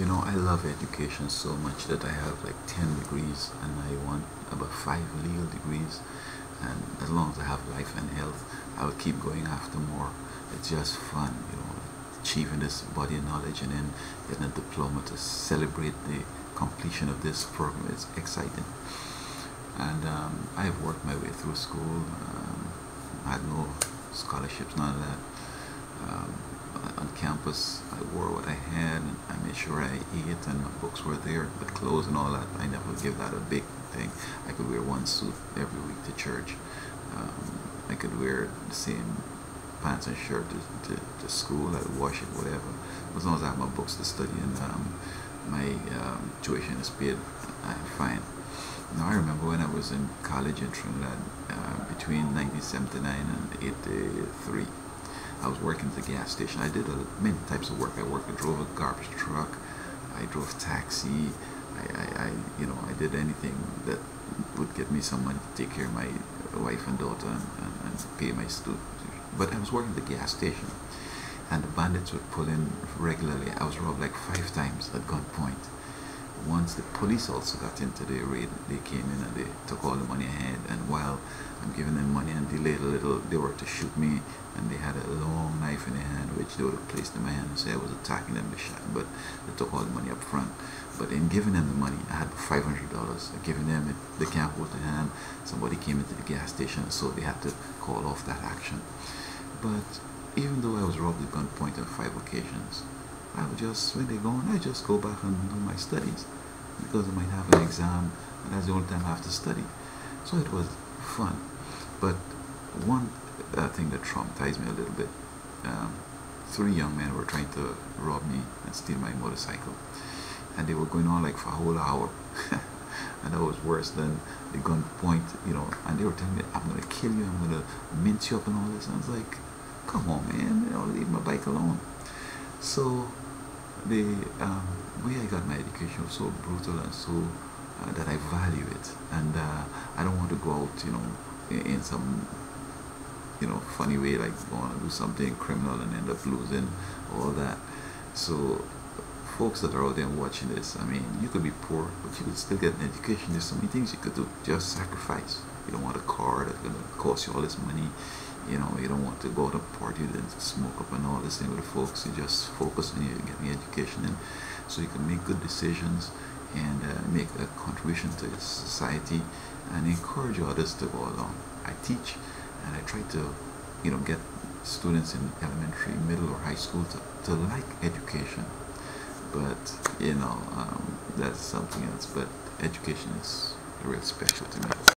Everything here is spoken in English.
I love education so much that I have like 10 degrees and I want about 5 legal degrees. And as long as I have life and health, I will keep going after more. It's just fun, achieving this body of knowledge and then getting a diploma to celebrate the completion of this program. It's exciting. And I have worked my way through school. I had no scholarships, none of that. Um, on campus, I wore what I had, and I made sure I ate, and my books were there, but clothes and all that, I never give that a big thing. I could wear one suit every week to church. I could wear the same pants and shirt to school. I'd wash it, whatever. As long as I have my books to study and my tuition is paid, I'm fine. Now, I remember when I was in college in Trinidad between 1979 and 83. I was working at the gas station. I did many types of work. I drove a garbage truck. I drove taxi. I did anything that would get me some money to take care of my wife and daughter and pay my students. But I was working at the gas station, and the bandits would pull in regularly. I was robbed like 5 times at gunpoint. Once the police also got into the raid, they came in and they took all the money I had, and while I'm giving them money and delayed a little, they were to shoot me, and they had a long knife in their hand which they would have placed in my hand and say I was attacking them, but they took all the money up front. But in giving them the money, I had $500. Giving them it, they can't hold the hand. Somebody came into the gas station, so they had to call off that action. But even though I was robbed at gunpoint on 5 occasions, I would just, when they're gone, I just go back and do my studies because I might have an exam and that's the only time I have to study. So it was fun. But one thing that traumatized me a little bit, 3 young men were trying to rob me and steal my motorcycle. And they were going on like for a whole hour. And that was worse than the gunpoint, and they were telling me, I'm going to kill you, I'm going to mince you up and all this. And I was like, come on, man, leave my bike alone. So the way I got my education was so brutal and so that I value it, and I don't want to go out, in some, funny way, like going to do something criminal and end up losing all that. So folks that are out there watching this, I mean, you could be poor, but you could still get an education. There's so many things you could do. Just sacrifice. You don't want a car that's going to cost you all this money. You don't want to go to a party and smoke up and all this thing with the folks. You just focus on getting education in, so you can make good decisions and make a contribution to society and encourage others to go along. I teach and I try to, get students in elementary, middle, or high school to like education. But, that's something else. But education is real special to me.